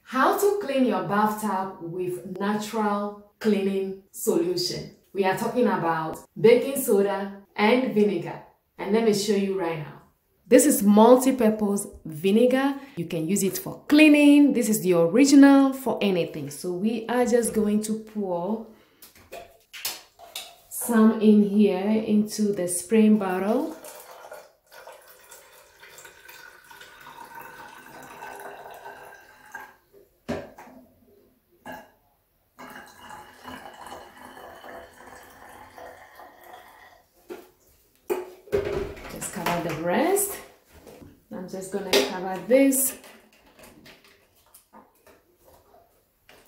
How to clean your bathtub with natural cleaning solution. We are talking about baking soda and vinegar. And let me show you right now. This is multi-purpose vinegar. You can use it for cleaning. This is the original for anything. So we are just going to pour some in here into the spraying bottle. Just cover the rest. I'm just gonna cover this.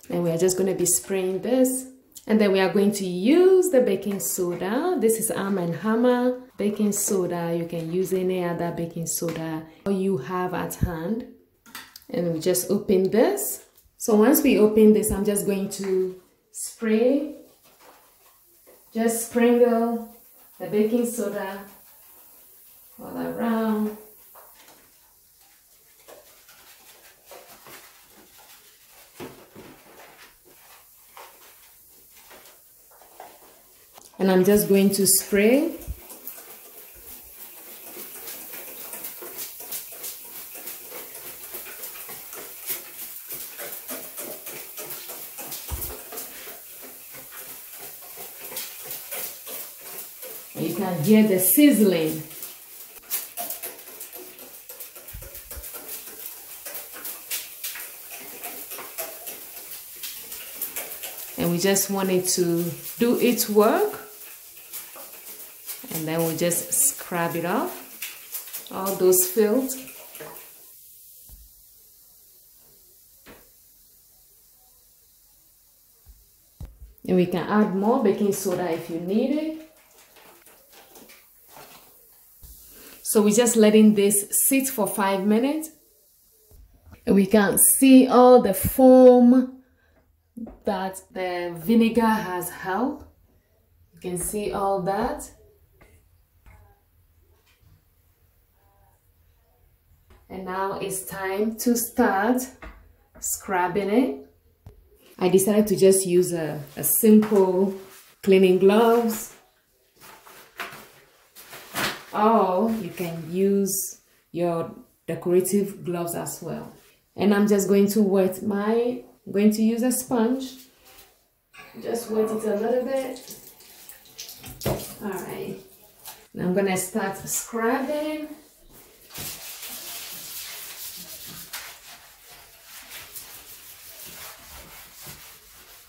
And we are just gonna be spraying this. And then we are going to use the baking soda. This is Arm & Hammer baking soda. You can use any other baking soda you have at hand. And we just open this. So once we open this, I'm just going to spray. Just sprinkle the baking soda all around. And I'm just going to spray. You can hear the sizzling. And we just want it to do its work. And then we'll just scrub it off, all those filth. And we can add more baking soda if you need it. So we're just letting this sit for 5 minutes. And we can see all the foam that the vinegar has held. You can see all that. And now it's time to start scrubbing it. I decided to just use a simple cleaning gloves. Or you can use your decorative gloves as well. And I'm just going to I'm going to use a sponge. Just wet it a little bit. All right. Now I'm gonna start scrubbing.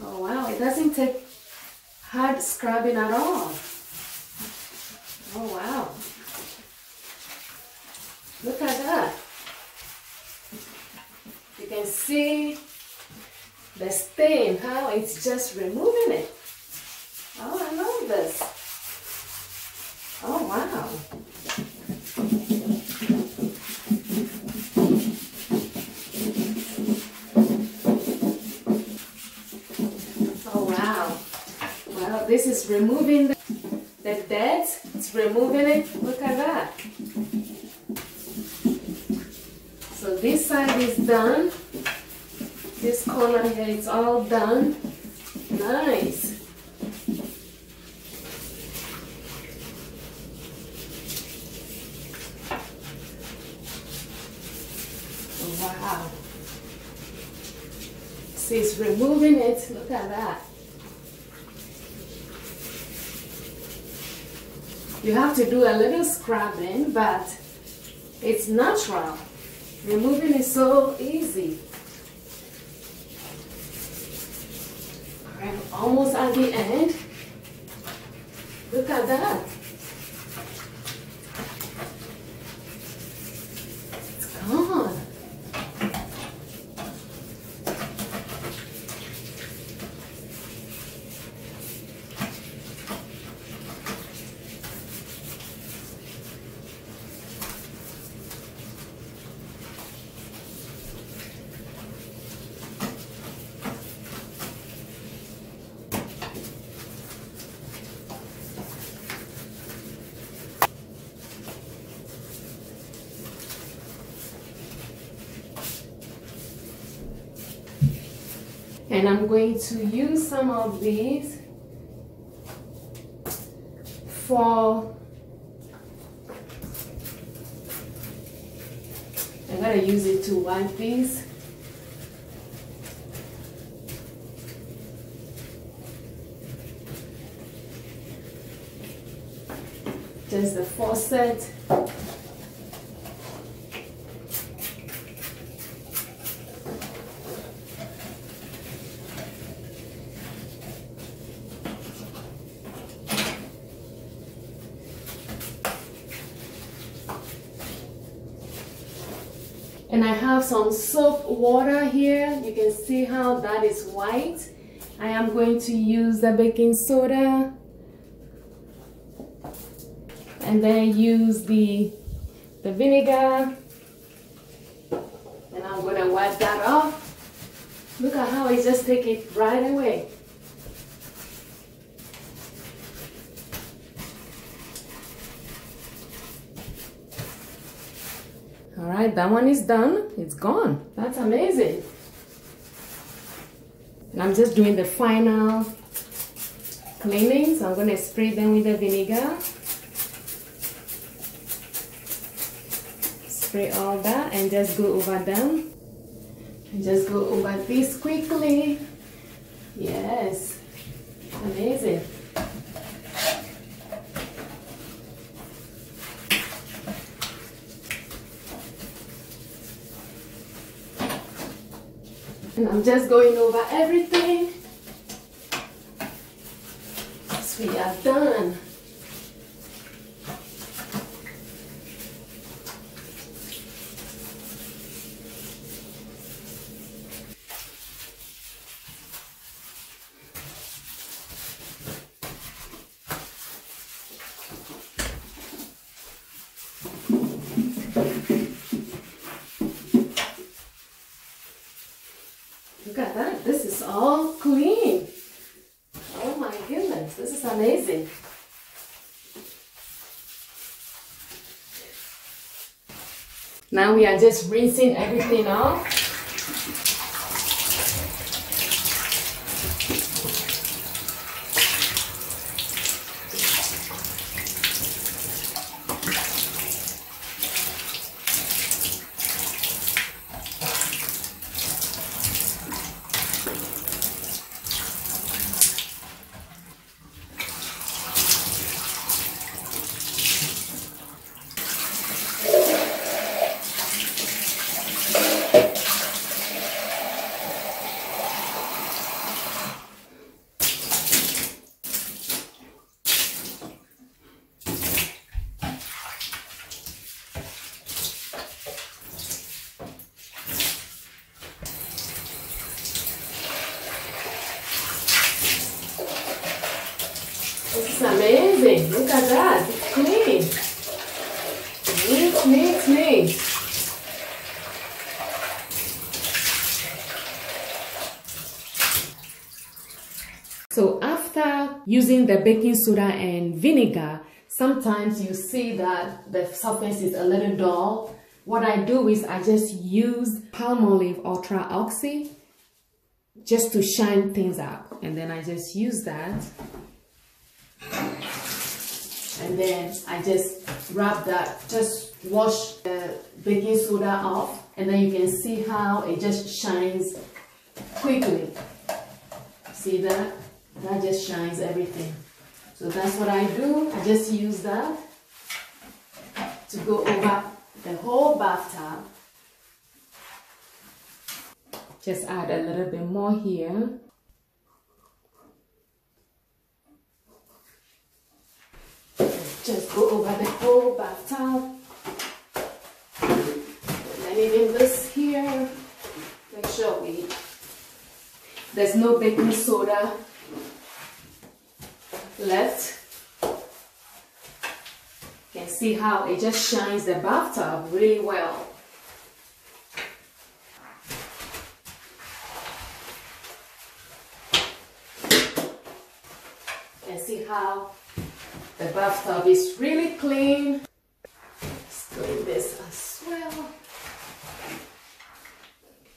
Oh wow, it doesn't take hard scrubbing at all. Oh wow. Look at that. You can see the stain, how it's just removing it. Oh, I love this. Oh wow. Well, this is removing the dirt. It's removing it. Look at that. So this side is done. This corner here, it's all done. Nice. Wow. See, it's removing it. Look at that. You have to do a little scrubbing, but it's natural. Removing is so easy. I'm almost at the end. Look at that. It's gone. And I'm going to use some of these for, I'm going to use it to wipe these. Just the faucet. And I have some soap water here. You can see how that is white. I am going to use the baking soda and then use the vinegar, and I'm going to wipe that off. Look at how it just take it right away. All right, that one is done. It's gone. That's amazing. And I'm just doing the final cleaning. So I'm going to spray them with the vinegar. Spray all that and just go over them. And just go over this quickly. Yes. Amazing. And I'm just going over everything. So we are done. Look at that, this is all clean. Oh my goodness, this is amazing. Now we are just rinsing everything off. This is amazing. Look at that. It's clean. Neat, neat, neat. So after using the baking soda and vinegar, sometimes you see that the surface is a little dull. What I do is I just use Palmolive Ultra Oxy just to shine things up. And then I just use that. And then I just rub that, just wash the baking soda off, and then you can see how it just shines quickly. See that? That just shines everything. So that's what I do. I just use that to go over the whole bathtub. Just add a little bit more here. Just go over the whole bathtub. And even this here, make sure there's no baking soda left. You can see how it just shines the bathtub really well. You can see how the bathtub is really clean. Let's clean this as well.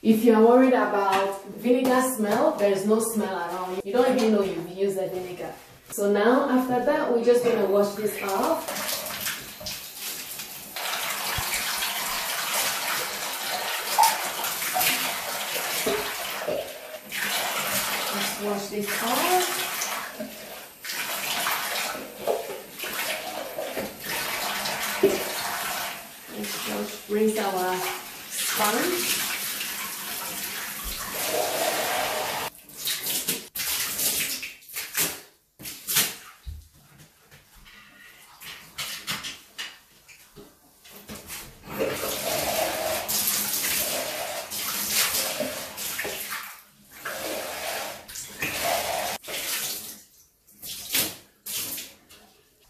If you are worried about vinegar smell, there is no smell at all. You don't even know you've used the vinegar. So now after that, we're just going to wash this off. Let's wash this off. Let's just rinse our sponge.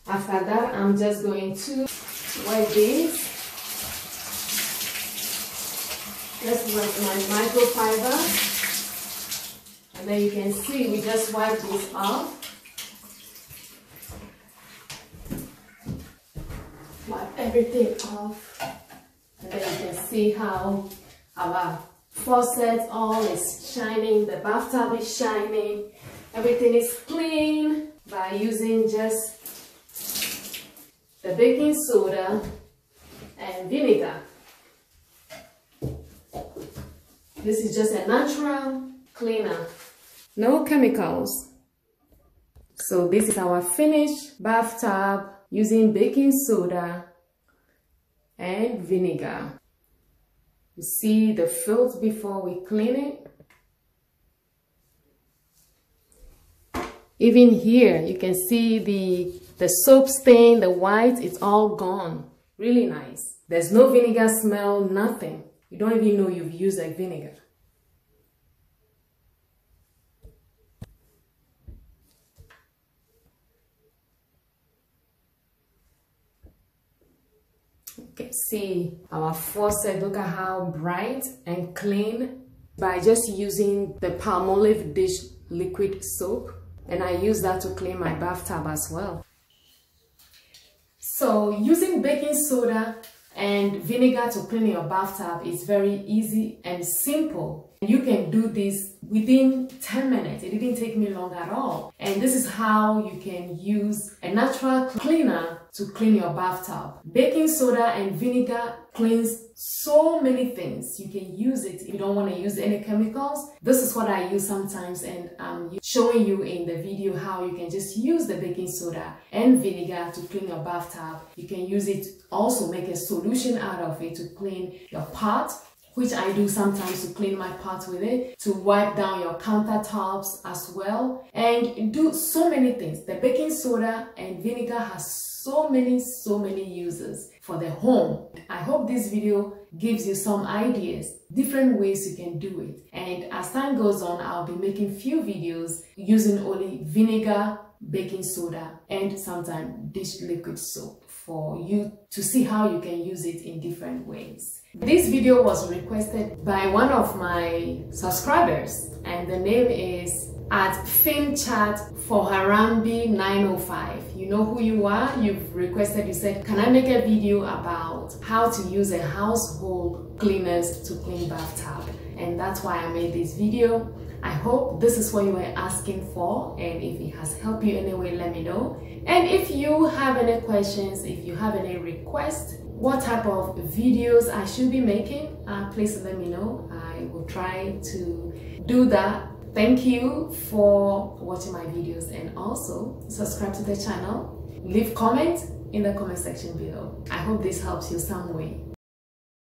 After that, I'm just going to wipe this. Just wipe my microfiber. And then you can see we just wipe this off. Wipe everything off. And then you can see how our faucet all is shining. The bathtub is shining. Everything is clean by using just the baking soda and vinegar. This is just a natural cleaner, no chemicals. So this is our finished bathtub using baking soda and vinegar. You see the filth before we clean it. Even here, you can see the soap stain, the white, it's all gone. Really nice. There's no vinegar smell, nothing. You don't even know you've used like vinegar. You can see our faucet, look at how bright and clean by just using the Palmolive dish liquid soap. And I use that to clean my bathtub as well. So using baking soda and vinegar to clean your bathtub is very easy and simple. You can do this within 10 minutes. It didn't take me long at all. And this is how you can use a natural cleaner to clean your bathtub. Baking soda and vinegar cleans so many things. You can use it if you don't want to use any chemicals. This is what I use sometimes, and I'm showing you in the video how you can just use the baking soda and vinegar to clean your bathtub. You can use it also, make a solution out of it to clean your pot, which I do sometimes to clean my pot with it, to wipe down your countertops as well, and do so many things. The baking soda and vinegar has so many uses for the home. I hope this video gives you some ideas, different ways you can do it. And as time goes on, I'll be making few videos using only vinegar, baking soda, and sometimes dish liquid soap for you to see how you can use it in different ways. This video was requested by one of my subscribers, and the name is @FinChat for Harambe 905. You know who you are. You've requested, you said, can I make a video about how to use a household cleaners to clean bathtub? And that's why I made this video. I hope this is what you were asking for, and if it has helped you anyway, let me know. And if you have any questions, if you have any requests, what type of videos I should be making, please let me know. I will try to do that. Thank you for watching my videos, and also subscribe to the channel. Leave comments in the comment section below. I hope this helps you some way.